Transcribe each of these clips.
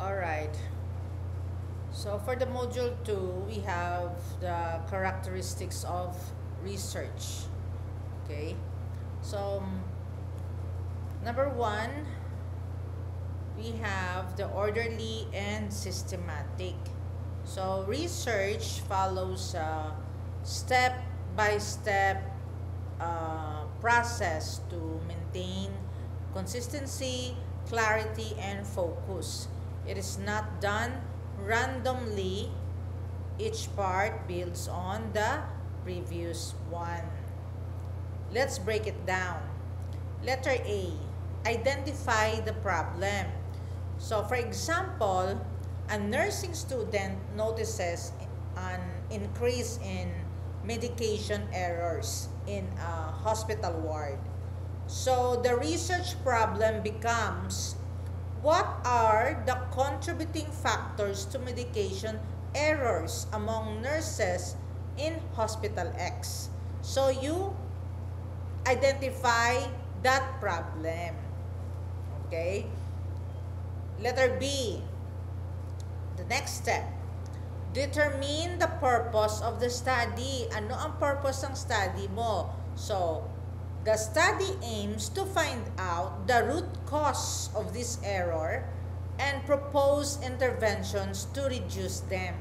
Alright, so for the module 2, we have the characteristics of research. Okay, so number 1, we have the orderly and systematic. So research follows a step-by-step process to maintain consistency, clarity, and focus. It is not done randomly. Each part builds on the previous one. Let's break it down. Letter A, identify the problem. So for example, a nursing student notices an increase in medication errors in a hospital ward. So the research problem becomes, what are the contributing factors to medication errors among nurses in Hospital X? So you identify that problem. Okay? Letter B, the next step. Determine the purpose of the study. Ano ang purpose ng study mo? So, the study aims to find out the root cause of this error and propose interventions to reduce them.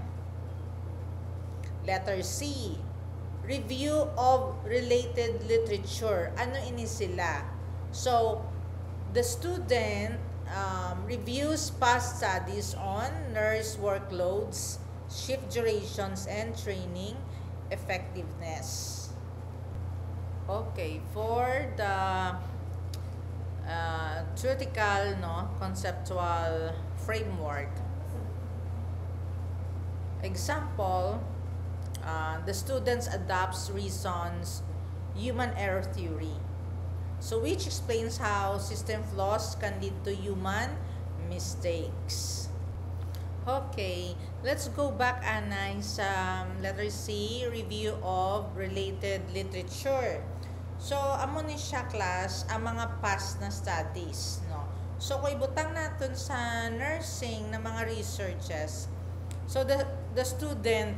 Letter C, review of related literature. Ano ini sila? So, the student reviews past studies on nurse workloads, shift durations, and training effectiveness. Okay, for the theoretical, conceptual framework. Example, the students adopts reasons human error theory. So which explains how system flaws can lead to human mistakes. Okay, let's go back, Anay, sa letter C, review of related literature. So, amo ni siya, class, ang mga past na studies, no? So, kung ibutang natin sa nursing na mga researches, so the student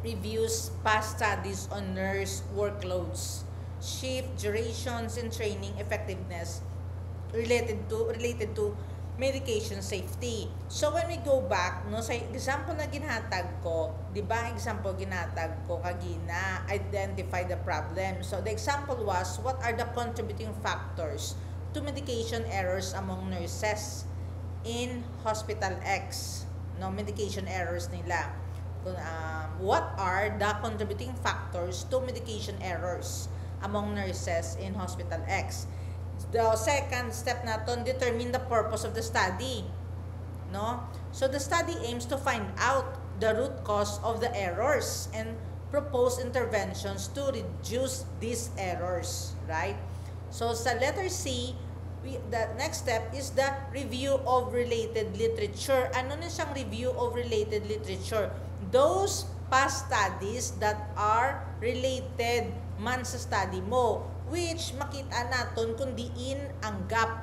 reviews past studies on nurse workloads, shift durations, and training effectiveness related to medication safety. So when we go back, sa example na ginhatag ko, 'di ba? Example ginhatag ko kagina, identify the problem. So the example was, what are the contributing factors to medication errors among nurses in Hospital X? Medication errors nila. What are the contributing factors to medication errors among nurses in Hospital X? The second step natin, determine the purpose of the study. So the study aims to find out the root cause of the errors and propose interventions to reduce these errors, right? So sa letter C, the next step is the review of related literature. Ano na siyang review of related literature? Those past studies that are related man sa study mo, which makita naton kung diin ang gap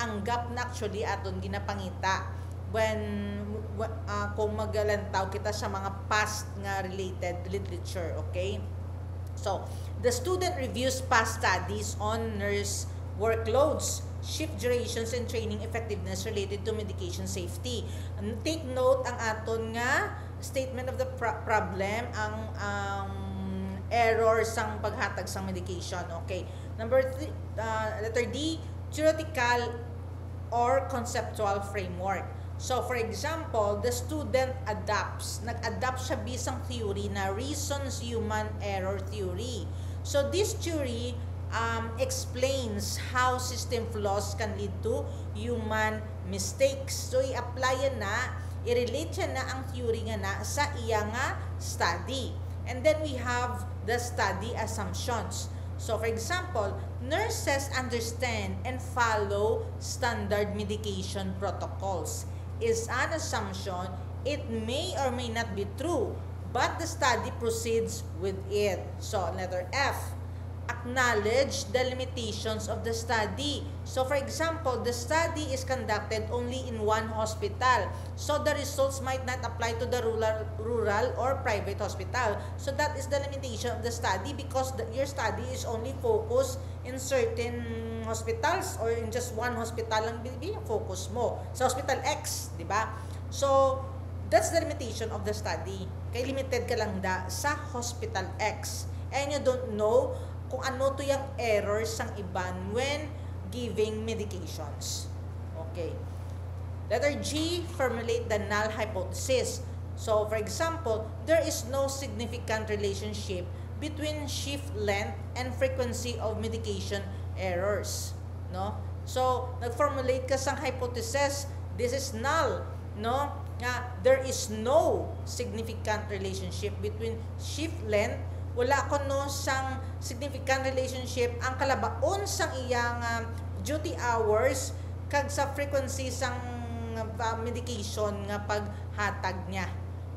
na actually aton ginapangita when kung magalantaw kita sa mga past nga related literature. Okay, so the student reviews past studies on nurse workloads, shift durations, and training effectiveness related to medication safety. Take note, ang aton nga statement of the problem, ang error sang paghatag sang medication. Okay, number 3, letter D, theoretical or conceptual framework. So for example, the student nag-adapt siya bisang theory na reasons human error theory. So this theory explains how system flaws can lead to human mistakes. So i-apply i-relate siya na ang theory nga na sa iya nga study. And then we have the study assumptions. So for example, nurses understand and follow standard medication protocols is an assumption. It may or may not be true, but the study proceeds with it. So letter F, acknowledge the limitations of the study. So for example, the study is conducted only in one hospital. So the results might not apply to the rural or private hospital. So that is the limitation of the study because your study is only focused in certain hospitals or in just one hospital lang focus mo. Sa Hospital X, di ba? So that's the limitation of the study. Kaya limited ka lang sa Hospital X. And you don't know kung ano to yung errors ng iban when giving medications. Okay. Letter G, formulate the null hypothesis. So, for example, there is no significant relationship between shift length and frequency of medication errors. No? So, nag-formulate ka sang hypothesis. This is null. No? There is no significant relationship between shift length. Wala ko no sang significant relationship ang kalabaon sang iyang duty hours kag sa frequency sang medication nga paghatag niya.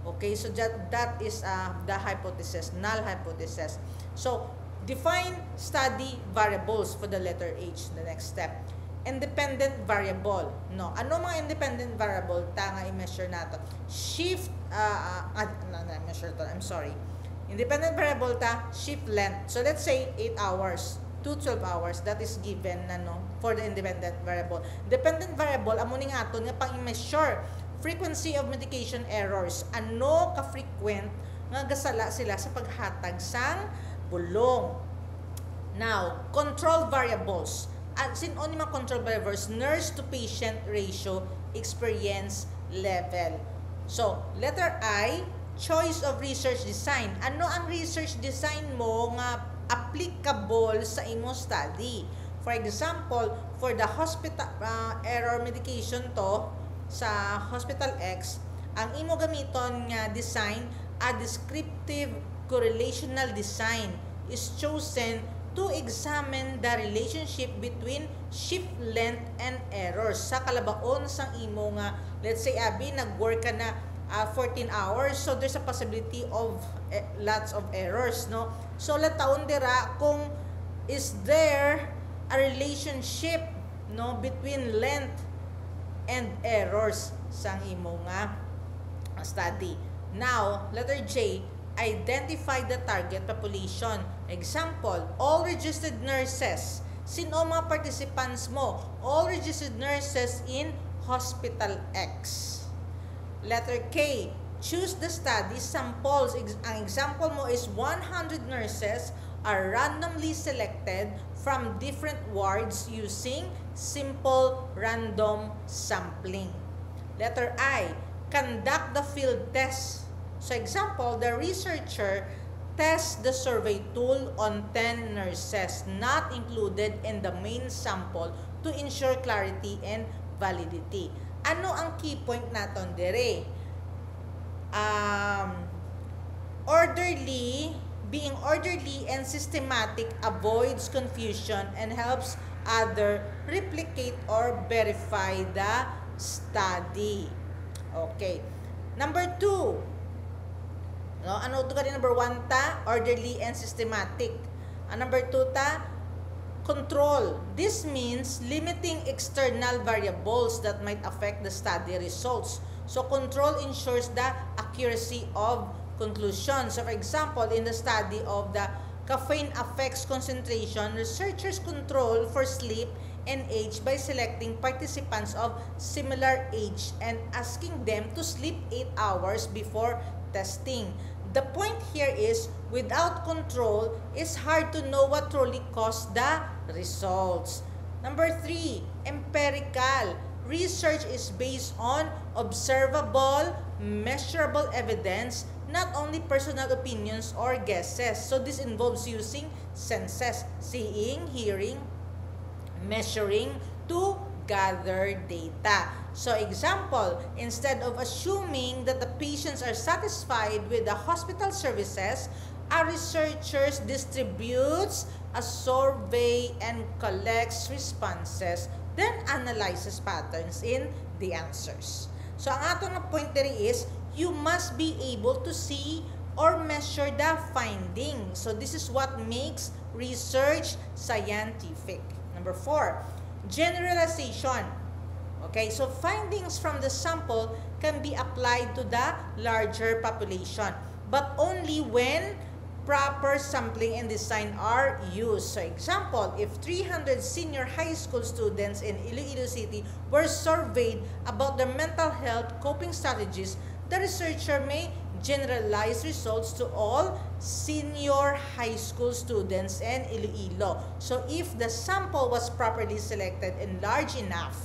Okay, so that is the hypothesis, null hypothesis. So define study variables for the letter H, the next step. Independent variable. No, ano mga independent variable ta nga i-measure nato? Shift measure to. I'm sorry. Independent variable ta, shift length. So let's say 8 hours to 12 hours. That is given for the independent variable. Dependent variable, amo ni nga aton nga pang i-measure frequency of medication errors. Ano ka-frequent nga gasala sila sa paghatag sang bulong. Now, control variables. Sino ni mga control variables? Nurse to patient ratio, experience level. So, letter I, choice of research design. Ano ang research design mo nga applicable sa imo study? For example, for the hospital error medication to sa Hospital X, ang imo gamiton nga design, a descriptive correlational design is chosen to examine the relationship between shift length and errors. Sa kalabaon sang imo nga, let's say abi nag-work ka na 14 hours, so there's a possibility of lots of errors, no? So lataon dira kung is there a relationship, no, between length and errors sang imo nga study. Now, letter J, identify the target population. Example, all registered nurses. Sino mga participants mo? All registered nurses in Hospital X. Letter K, choose the study samples. Ang example mo is 100 nurses are randomly selected from different wards using simple random sampling. Letter I, conduct the field test. So example, the researcher tests the survey tool on 10 nurses not included in the main sample to ensure clarity and validity. Ano ang key point naton dire? Being orderly and systematic avoids confusion and helps other replicate or verify the study. Okay. Number 2. No, ano to kani number 1 ta? Orderly and systematic. Number 2 ta? Control. This means limiting external variables that might affect the study results. So, control ensures the accuracy of conclusion. So, for example, in the study of the caffeine affects concentration, researchers control for sleep and age by selecting participants of similar age and asking them to sleep 8 hours before testing. The point here is, without control, it's hard to know what truly caused the results. Number 3, empirical. Research is based on observable, measurable evidence, not only personal opinions or guesses. So this involves using senses, seeing, hearing, measuring to gather data. So example, instead of assuming that the patients are satisfied with the hospital services, a researcher distributes a survey and collects responses, then analyzes patterns in the answers. So ang ato na point diri is, you must be able to see or measure the finding. So this is what makes research scientific. Number 4, generalization. Okay, so findings from the sample can be applied to the larger population, but only when proper sampling and design are used. So example, if 300 senior high school students in Iloilo City were surveyed about their mental health coping strategies, the researcher may generalize results to all senior high school students in Iloilo. So if the sample was properly selected and large enough,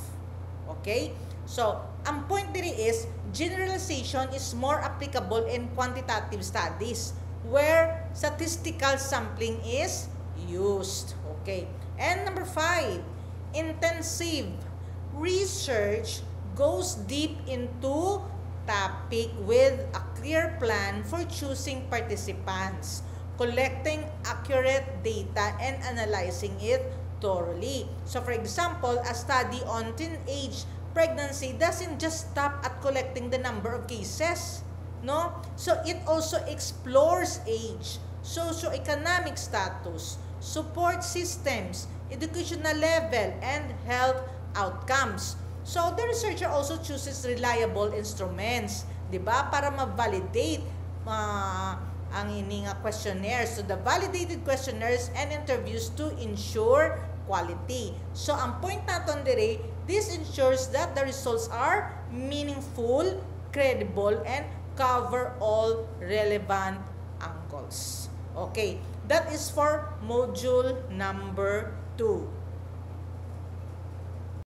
okay? So, ang point diri is, generalization is more applicable in quantitative studies where statistical sampling is used. Okay. And number 5, intensive research goes deep into topic with a clear plan for choosing participants, collecting accurate data, and analyzing it thoroughly. So for example, a study on teenage pregnancy doesn't just stop at collecting the number of cases, no? So it also explores age, socioeconomic status, support systems, educational level, and health outcomes. So the researcher also chooses reliable instruments, di ba? Para ma-validate ang ining questionnaires. So the validated questionnaires and interviews to ensure quality. So ang point naton dire, this ensures that the results are meaningful, credible, and cover all relevant angles. Okay, that is for module number 2.